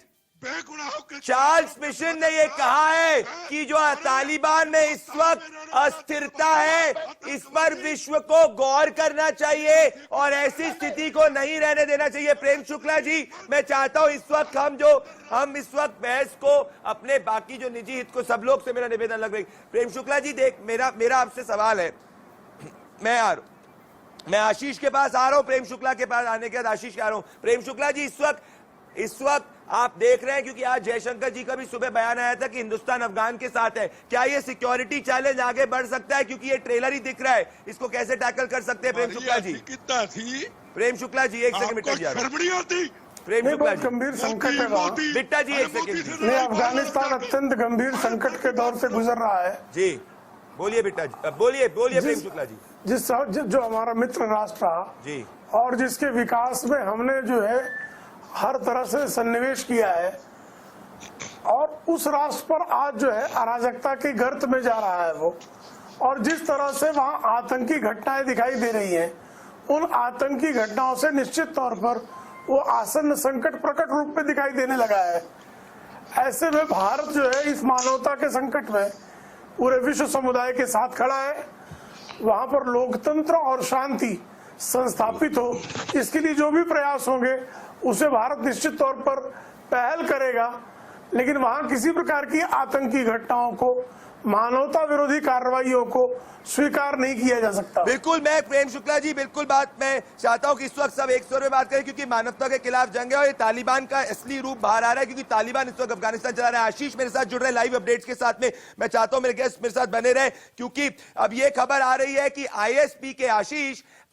चार्ल्स मिशेल ने ये कहा है कि जो तालिबान में इस वक्त अस्थिरता है, इस पर विश्व को गौर करना चाहिए और ऐसी स्थिति को नहीं रहने देना चाहिए। प्रेम शुक्ला जी, मैं चाहता हूं इस वक्त हम इस वक्त बहस को अपने बाकी जो निजी हित को, सब लोग से मेरा निवेदन लग रही। प्रेम शुक्ला जी, देख, मेरा आपसे सवाल है। मैं आशीष के पास आ रहा हूं, प्रेम शुक्ला के पास आने के बाद आशीष के आ रहा हूं। प्रेम शुक्ला जी, इस वक्त आप देख रहे हैं, क्योंकि आज जयशंकर जी का भी सुबह बयान आया था कि हिंदुस्तान अफगान के साथ है, क्या ये सिक्योरिटी चैलेंज आगे बढ़ सकता है? क्योंकि ये ट्रेलर ही दिख रहा है, इसको कैसे टैकल कर सकते हैं? प्रेम शुक्ला जी, प्रेम शुक्ला जी, एक सेकंड बिट्टा जी, प्रेम शुक्ला जी, गंभीर संकट है बिट्टा जी, एक सेकंड। अफगानिस्तान अत्यंत गंभीर संकट के दौर से गुजर रहा है जी। बोलिए बिट्टा जी, बोलिए प्रेम शुक्ला जी। जो हमारा मित्र राष्ट्र जी और जिसके विकास में हमने जो है हर तरह से सन्निवेश किया है, और उस राष्ट्र पर आज जो है अराजकता की गर्त में जा रहा है वो, और जिस तरह से वहाँ आतंकी घटनाएं दिखाई दे रही हैं, उन आतंकी घटनाओं से निश्चित तौर पर वो आसन्न संकट प्रकट रूप में दिखाई देने लगा है। ऐसे में भारत जो है इस मानवता के संकट में पूरे विश्व समुदाय के साथ खड़ा है। वहां पर लोकतंत्र और शांति संस्थापित हो, इसके लिए जो भी प्रयास होंगे उसे भारत निश्चित तौर पर पहल करेगा, लेकिन वहां किसी प्रकार की आतंकी घटनाओं को, मानवता विरोधी कार्रवाइयों को स्वीकार नहीं किया जा सकता। बिल्कुल, मैं प्रेम शुक्ला जी, बिल्कुल बात मैं चाहता हूं कि इस वक्त सब एक स्वर में बात करें, क्योंकि मानवता के खिलाफ जंग है और ये तालिबान का असली रूप बाहर आ रहा है, क्योंकि तालिबान इस वक्त अफगानिस्तान चला रहा है। आशीष मेरे साथ जुड़ रहे हैं लाइव अपडेट्स के साथ में, मैं चाहता हूं मेरे गेस्ट मेरे साथ बने रहे, क्योंकि अब ये खबर आ रही है कि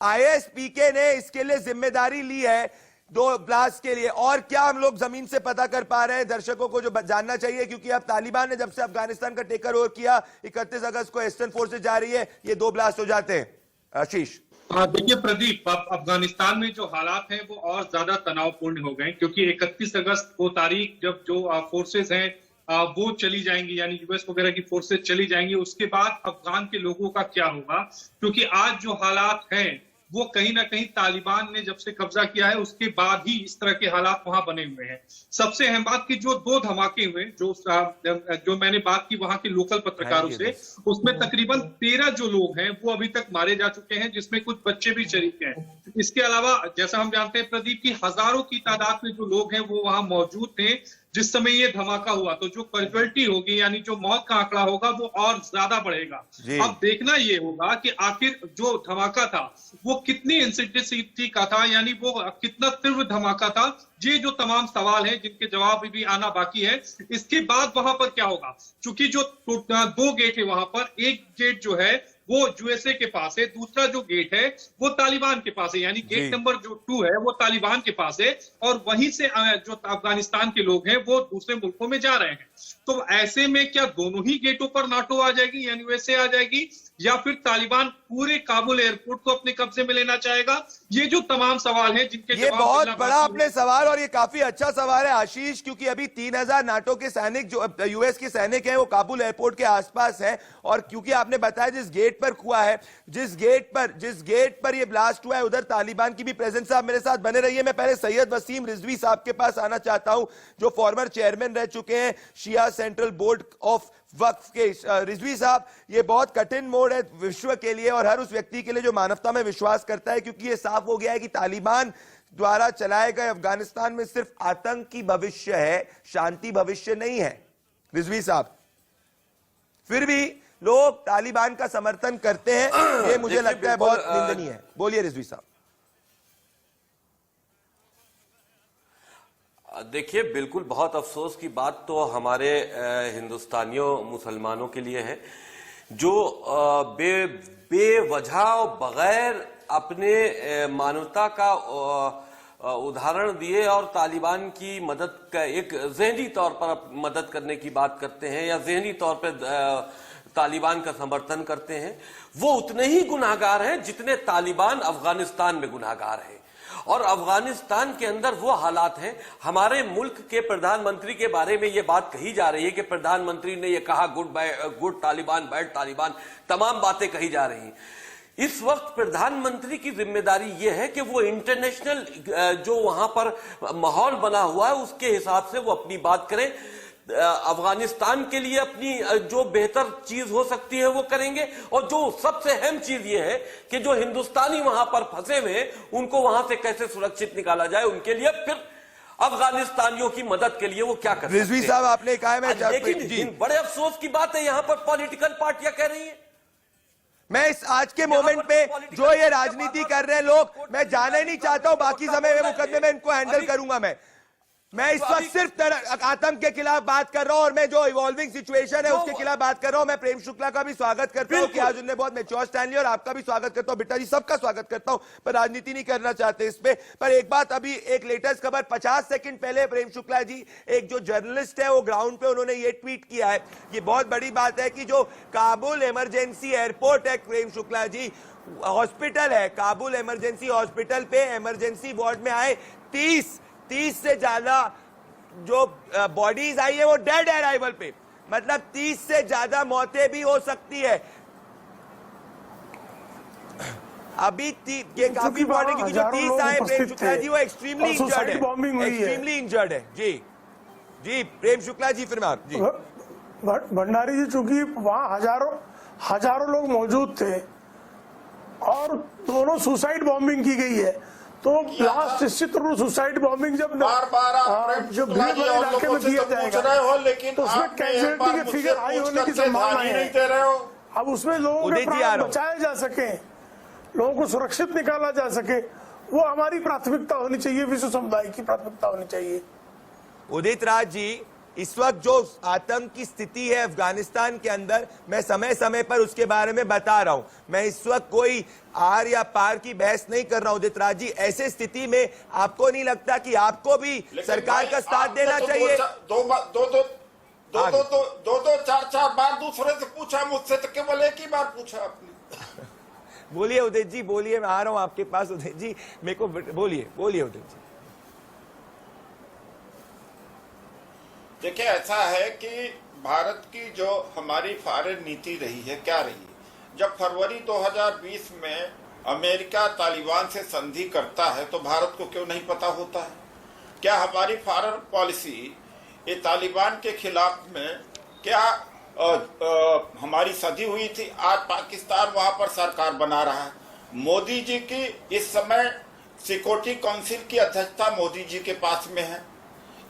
आईएसपीके ने इसके लिए जिम्मेदारी ली है 2 ब्लास्ट के लिए। और क्या हम लोग जमीन से पता कर पा रहे हैं दर्शकों को जो जानना चाहिए, क्योंकि अब तालिबान ने जब से अफगानिस्तान का टेकर ओवर किया, 31 अगस्त को ईस्टर्न फोर्सेस जा रही है, ये 2 ब्लास्ट हो जाते हैं। आशीष, देखिए प्रदीप, अफगानिस्तान में जो हालात हैं वो और ज्यादा तनावपूर्ण हो गए, क्योंकि 31 अगस्त को तारीख जब जो फोर्सेस हैं वो चली जाएंगी, यानी यूएस वगैरह की फोर्सेस चली जाएंगी, उसके बाद अफगान के लोगों का क्या होगा? क्योंकि आज जो हालात हैं वो कहीं ना कहीं तालिबान ने जब से कब्जा किया है उसके बाद ही इस तरह के हालात वहां बने हुए हैं। सबसे अहम बात कि जो 2 धमाके हुए, जो मैंने बात की वहां के लोकल पत्रकारों से, उसमें तकरीबन 13 जो लोग हैं वो अभी तक मारे जा चुके हैं, जिसमें कुछ बच्चे भी शरीक हैं। इसके अलावा जैसा हम जानते हैं प्रदीप की हजारों की तादाद में जो लोग हैं वो वहां मौजूद थे जिस समय ये धमाका हुआ, तो जो कैजुअल्टी होगी यानी जो मौत का आंकड़ा होगा वो और ज्यादा बढ़ेगा। अब देखना ये होगा कि आखिर जो धमाका था वो कितनी इंटेंसिटी का था, यानी वो कितना तीव्र धमाका था। ये जो तमाम सवाल हैं जिनके जवाब भी आना बाकी है। इसके बाद वहां पर क्या होगा, क्योंकि जो 2 गेट है वहां पर, एक गेट जो है वो यूएसए के पास है, दूसरा जो गेट है वो तालिबान के पास है, यानी गेट नंबर जो 2 है वो तालिबान के पास है, और वहीं से जो अफगानिस्तान के लोग हैं वो दूसरे मुल्कों में जा रहे हैं। तो ऐसे में क्या दोनों ही गेटों पर नाटो आ जाएगी, यानी यूएसए आ जाएगी, या फिर तालिबान पूरे काबुल एयरपोर्ट को अपने कब्जे में लेना चाहेगा? ये जो तमाम सवाल हैं जिनके ये बहुत बड़ा आपने सवाल, और ये काफी अच्छा सवाल है आशीष, क्योंकि अभी 3000 नाटो के सैनिक जो यूएस के सैनिक हैं वो काबुल एयरपोर्ट के आसपास हैं, और क्योंकि आपने बताया जिस गेट गेट पर हुआ है, जिस गेट पर ये ब्लास्ट हुआ है, उधर तालिबान की भी प्रेजेंस। साहब मेरे साथ बने रहिए। मैं पहले सैयद वसीम रिजवी साहब के पास आना चाहता हूं, जो फॉर्मर चेयरमैन रह चुके हैं शिया सेंट्रल बोर्ड ऑफ वक्फ के। रिजवी साहब, ये बहुत कठिन मोड़ है विश्व के लिए और हर उस व्यक्ति के लिए जो मानवता में विश्वास करता है, क्योंकि ये साफ हो गया है कि तालिबान द्वारा चलाए गए अफगानिस्तान में सिर्फ आतंक की भविष्य है, शांति भविष्य नहीं है। रिजवी साहब, फिर भी लोग तालिबान का समर्थन करते हैं, ये मुझे लगता है बहुत निंदनीय है। बोलिए रिजवी साहब। देखिए, बिल्कुल बहुत अफसोस की बात तो हमारे हिंदुस्तानियों मुसलमानों के लिए है, जो बेवजह और बगैर अपने मानवता का उदाहरण दिए और तालिबान की मदद का एक ज़हनी तौर पर मदद करने की बात करते हैं या ज़हनी तौर पर तालिबान का समर्थन करते हैं, वो उतने ही गुनाहगार हैं जितने तालिबान अफगानिस्तान में गुनाहगार हैं। और अफगानिस्तान के अंदर वो हालात हैं। हमारे मुल्क के प्रधानमंत्री के बारे में ये बात कही जा रही है कि प्रधानमंत्री ने ये कहा गुड तालिबान, बैड तालिबान, तमाम बातें कही जा रही हैं। इस वक्त प्रधानमंत्री की जिम्मेदारी यह है कि वो इंटरनेशनल जो वहां पर माहौल बना हुआ है उसके हिसाब से वो अपनी बात करें। अफगानिस्तान के लिए अपनी जो बेहतर चीज हो सकती है वो करेंगे, और जो सबसे अहम चीज ये है कि जो हिंदुस्तानी वहां पर फंसे हुए हैं उनको वहां से कैसे सुरक्षित निकाला जाए, उनके लिए फिर अफगानिस्तानियों की मदद के लिए वो क्या कर सकते हैं। रिजवी साहब, आपने कहा है, मैं लेकिन बड़े अफसोस की बात है यहां पर पॉलिटिकल पार्टियां कह रही है। मैं इस आज के मोमेंट पे जो ये राजनीति कर रहे हैं लोग, मैं जाने नहीं चाहता हूं, बाकी समय में मुकदमे में इनको हैंडल करूंगा। मैं इस वक्त सिर्फ आतंक के खिलाफ बात कर रहा हूं और मैं जो इवॉल्विंग सिचुएशन है उसके खिलाफ बात कर रहा हूं। मैं प्रेम शुक्ला का भी स्वागत करता हूं कि आज उन्होंने बहुत मैच्योर स्टैंड लिया, और आपका भी स्वागत करता हूं, बिट्टा जी सबका स्वागत करता हूं, पर राजनीति नहीं करना चाहते इस पे। पर एक बात, अभी एक लेटेस्ट खबर 50 सेकंड पहले प्रेम शुक्ला जी, एक जो जर्नलिस्ट है वो ग्राउंड पे, उन्होंने ये ट्वीट किया है। ये बहुत बड़ी बात है कि जो काबुल इमरजेंसी एयरपोर्ट है प्रेम शुक्ला जी, हॉस्पिटल है, काबुल इमरजेंसी हॉस्पिटल पे इमरजेंसी वार्ड में आए 30 से ज्यादा जो बॉडीज आई है वो डेड अराइवल पे, मतलब 30 से ज्यादा मौतें भी हो सकती है अभी। काफी बॉडी की जो 30 आए प्रेम शुक्ला जी, वो एक्सट्रीमली इंजर्ड है, एक्सट्रीमली इंजर्ड है। जी जी प्रेम शुक्ला जी, फिर जी भंडारी जी, चूंकि वहां हजारों लोग मौजूद थे और दोनों सुसाइड बॉम्बिंग की गई है, तो लास्ट निश्चित रूप सुसाइड बॉम्बिंग जब जो भीड़ वाले इलाके में किया जाएगा तो उसमें कैजुअलिटी के फिगर हाई होने की संभावना है। अब उसमें लोगों के प्राण बचाए जा सके, लोगों को सुरक्षित निकाला जा सके, वो हमारी प्राथमिकता होनी चाहिए, विश्व समुदाय की प्राथमिकता होनी चाहिए। उदित राज जी, इस वक्त जो आतंक की स्थिति है अफगानिस्तान के अंदर, मैं समय समय पर उसके बारे में बता रहा हूं। मैं इस वक्त कोई आर या पार की बहस नहीं कर रहा हूं। उदित राज जी, ऐसे स्थिति में आपको नहीं लगता कि आपको भी सरकार का साथ देना चाहिए? दो चार बार दूसरे से पूछा, मुझसे तो केवल एक ही बार पूछा आपने। बोलिए उदित जी, बोलिए, मैं आ रहा हूं आपके पास। उदित जी, मेरे को बोलिए उदित जी। देखिए, ऐसा है कि भारत की जो हमारी फॉरेन नीति रही है, क्या रही है, जब फरवरी 2020 में अमेरिका तालिबान से संधि करता है तो भारत को क्यों नहीं पता होता है? क्या हमारी फॉरेन पॉलिसी ये तालिबान के खिलाफ में क्या हमारी संधि हुई थी? आज पाकिस्तान वहां पर सरकार बना रहा है। मोदी जी की इस समय सिक्योरिटी काउंसिल की अध्यक्षता मोदी जी के पास में है।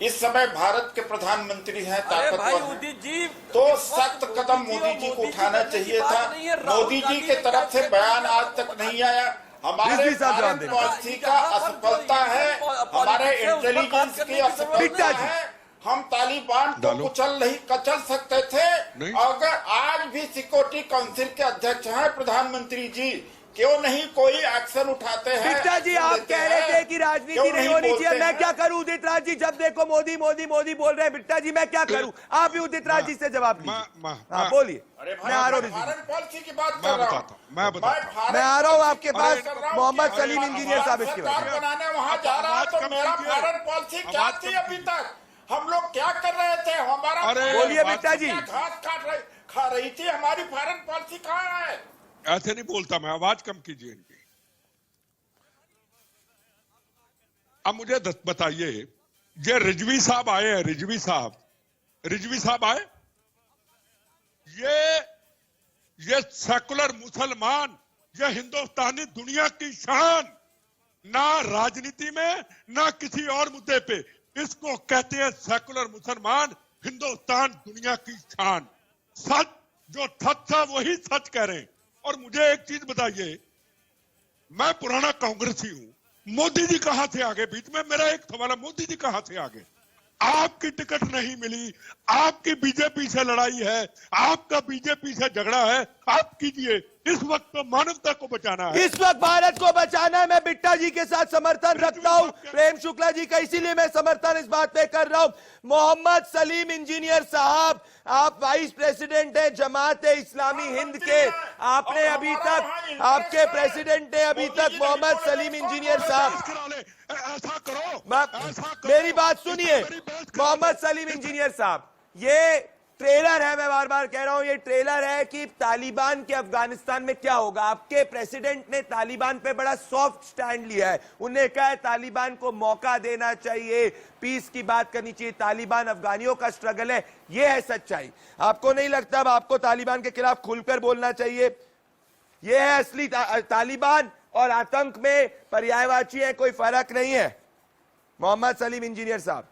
इस समय भारत के प्रधानमंत्री हैं, ताकतवर हैं, तो सख्त कदम मोदी जी को उठाना चाहिए था। मोदी जी के तरफ से बयान आज तक नहीं आया। हमारे फॉरेन पॉलिसी का असफलता है, हमारे इंटेलिजेंस की असफलता है। हम तालिबान को कचल सकते थे अगर आज भी सिक्योरिटी काउंसिल के अध्यक्ष हैं प्रधानमंत्री जी, क्यों नहीं कोई एक्शन उठाते हैं? बिट्टा जी, आप कह रहे थे कि राजनीति नहीं होनी चाहिए, मैं क्या करूं उदित राज जी? जब देखो मोदी मोदी मोदी बोल रहे हैं। बिट्टा जी, मैं क्या करूं? आप भी उदित राज जी से जवाब दीजिए। हाँ बोलिए। मैं आ रहा हूँ, फॉरेन पॉलिसी की बात कर रहा हूँ, मैं आ रहा हूँ आपके पास। मोहम्मद सलीम इंजीनियर साहब इसके बाद बनाने वहाँ जा रहा है, तो मेरा फॉरेन पॉलिसी क्या थी? अभी तक हम लोग क्या कर रहे थे? हमारा बोलिए बिट्टा जी। घास खा रही थी, हमारी फॉरेन पॉलिसी कहाँ है? ऐसे नहीं बोलता मैं, आवाज कम कीजिए इनकी। अब मुझे बताइए, ये रिजवी साहब आए हैं, रिजवी साहब आए, ये सेकुलर मुसलमान, ये हिंदुस्तानी दुनिया की शान, ना राजनीति में ना किसी और मुद्दे पे, इसको कहते हैं सेकुलर मुसलमान, हिंदुस्तान दुनिया की शान। सच, जो सच था वही सच कह रहे हैं। और मुझे एक चीज बताइए, मैं पुराना कांग्रेसी हूं, मोदी जी कहां से आगे? बीच में मेरा एक सवाल है, मोदी जी कहां से आगे? आपकी टिकट नहीं मिली, आपकी बीजेपी से लड़ाई है, आपका बीजेपी से झगड़ा है, आप कीजिए। इस वक्त तो मानवता को बचाना है, इस वक्त भारत को बचाना है। मैं बिट्टा जी के साथ समर्थन रखता हूं, प्रेम शुक्ला जी का, इसीलिए मैं समर्थन इस बात पे कर रहा हूं। मोहम्मद सलीम इंजीनियर साहब, आप वाइस प्रेसिडेंट हैं जमात इस्लामी हिंद के, आपने अभी तक, आपके प्रेसिडेंट ने अभी तक मोहम्मद सलीम इंजीनियर साहब, ऐसा करो, मेरी बात सुनिए। मोहम्मद सलीम इंजीनियर साहब, ये ट्रेलर है, मैं बार बार कह रहा हूं, ये ट्रेलर है कि तालिबान के अफगानिस्तान में क्या होगा। आपके प्रेसिडेंट ने तालिबान पे बड़ा सॉफ्ट स्टैंड लिया है, उन्हें कहा है तालिबान को मौका देना चाहिए, पीस की बात करनी चाहिए, तालिबान अफगानियों का स्ट्रगल है, ये है सच्चाई। आपको नहीं लगता अब आपको तालिबान के खिलाफ खुलकर बोलना चाहिए? ये है असली तालिबान और आतंक में पर्यायवाची है, कोई फर्क नहीं है। मोहम्मद सलीम इंजीनियर साहब,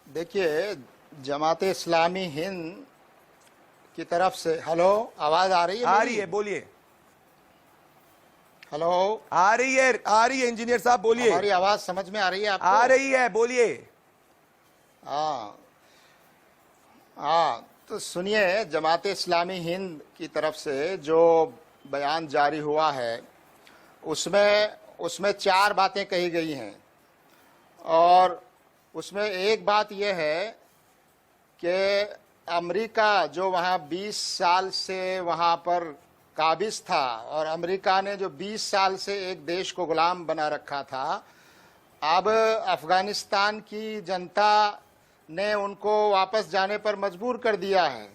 देखिए, जमाते इस्लामी हिंद की तरफ से, हेलो, आवाज आ रही है? आ रही है, बोलिए। हेलो, आ रही है इंजीनियर साहब, बोलिए। हमारी आवाज समझ में आ रही है आपको? आ रही है, बोलिए। हाँ, तो सुनिए, जमाते इस्लामी हिंद की तरफ से जो बयान जारी हुआ है, उसमें 4 बातें कही गई हैं। और उसमें एक बात यह है कि अमेरिका जो वहाँ 20 साल से वहाँ पर काबिज था, और अमेरिका ने जो 20 साल से एक देश को गुलाम बना रखा था, अब अफगानिस्तान की जनता ने उनको वापस जाने पर मजबूर कर दिया है।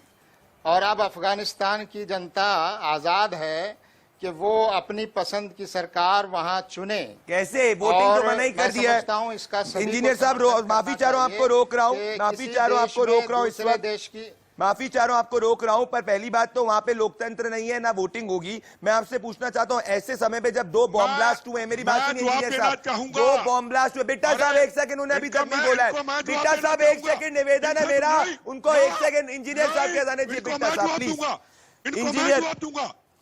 और अब अफगानिस्तान की जनता आज़ाद है कि वो अपनी पसंद की सरकार वहां चुने। कैसे? वोटिंग तो मना ही कर दिया है। इसका इंजीनियर साहब, माफी चाह रहा हूं, आपको रोक रहा हूं, माफी चाह रहा हूं, आपको रोक रहा हूं इस वक्त, देश की माफी चाह रहा हूं, आपको रोक रहा हूं। पर पहली बात तो वहां पे लोकतंत्र नहीं है, ना वोटिंग होगी। मैं आपसे पूछना चाहता हूं, ऐसे समय पे जब 2 बॉम्ब ब्लास्ट हुए, मेरी बात सुनिए इंजीनियर साहब, 2 बॉम्ब ब्लास्ट हुए। बिट्टा साहब 1 सेकंड, उन्हें अभी तक नहीं बोला है। बिट्टा साहब 1 सेकंड, निवेदन है मेरा, उनको 1 सेकंड इंजीनियर साहब के जाने दीजिए। बिट्टा साहब please, engineer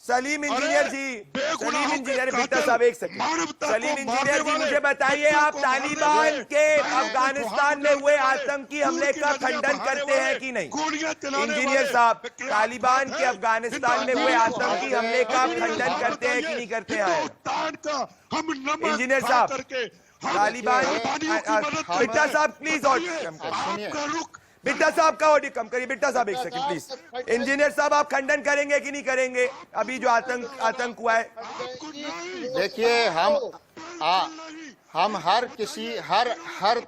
Salim engineer ji, Salim engineer, Bitta साहब 1 सेकंड। सलीम इंजीनियर जी, मुझे बताइए, आप तालिबान के अफगानिस्तान में हुए आतंकी हमले का खंडन करते हैं कि नहीं? इंजीनियर साहब, तालिबान के अफगानिस्तान में हुए आतंकी हमले का खंडन करते हैं कि नहीं करते हैं? इंजीनियर साहब, तालिबान, बिट्टा साहब प्लीज, और बिट्टा साहब का ऑडियो कम करिए। बिट्टा साहब 1 सेकंड प्लीज। इंजीनियर साहब, आप खंडन करेंगे कि नहीं करेंगे अभी जो आतंक हुआ है? देखिए, हम हर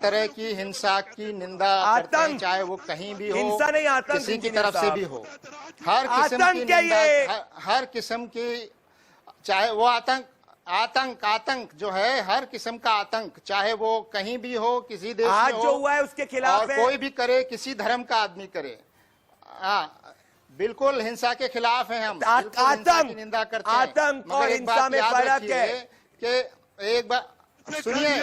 तरह की हिंसा की निंदा करते हैं, चाहे वो कहीं भी हो, हिंसा नहीं, आतंक किसी की तरफ से भी हो। हर किस्म की निंदा, हर किस्म की, चाहे वो आतंक जो है, हर किस्म का आतंक, चाहे वो कहीं भी हो, किसी देश में हो, जो हुआ है उसके खिलाफ और कोई भी करे, किसी धर्म का आदमी करे, बिल्कुल हिंसा के खिलाफ है। हम हिंसा की निंदा करते हैं। आतंक और हिंसा में फर्क है कि एक बार सुनिए,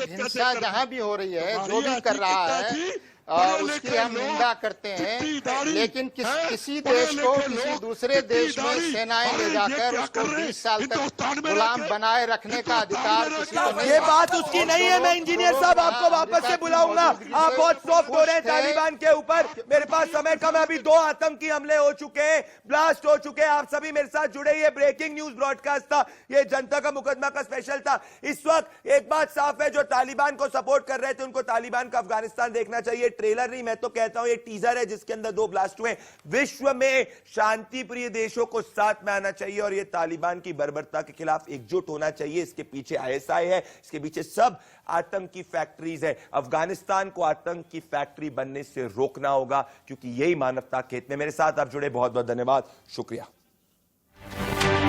हिंसा जहां भी हो रही है, जो भी कर रहा है, उसकी हम निंदा करते हैं, लेकिन किसी देश को किसी दूसरे देश में सेनाएं ले जाकर उसको 20 साल तक गुलाम बनाए रखने का अधिकार किसी को नहीं। ये बात उसकी नहीं है। मैं इंजीनियर साहब आपको वापस से बुलाऊंगा। आप बहुत सॉफ्ट हो रहे हैं तालिबान के ऊपर। मेरे पास समय कम है, अभी 2 आतंकी हमले हो चुके हैं, ब्लास्ट हो चुके हैं। आप सभी मेरे साथ जुड़े, ये ब्रेकिंग न्यूज ब्रॉडकास्ट था, ये जनता का मुकदमा का स्पेशल था। इस वक्त एक बात साफ है, जो तालिबान को सपोर्ट कर रहे थे उनको तालिबान का अफगानिस्तान देखना चाहिए, ट्रेलर नहीं, मैं तो कहता हूं ये टीजर है जिसके अंदर 2 ब्लास्ट हुए। विश्व में शांति प्रिय देशों को साथ में आना चाहिए और ये तालिबान की बर्बरता के खिलाफ एकजुट होना चाहिए। इसके पीछे ISI है, इसके पीछे सब आतंक की फैक्ट्रीज है। अफगानिस्तान को आतंक की फैक्ट्री बनने से रोकना होगा, क्योंकि यही मानवता के हित में। मेरे साथ आप जुड़े, बहुत बहुत धन्यवाद, शुक्रिया।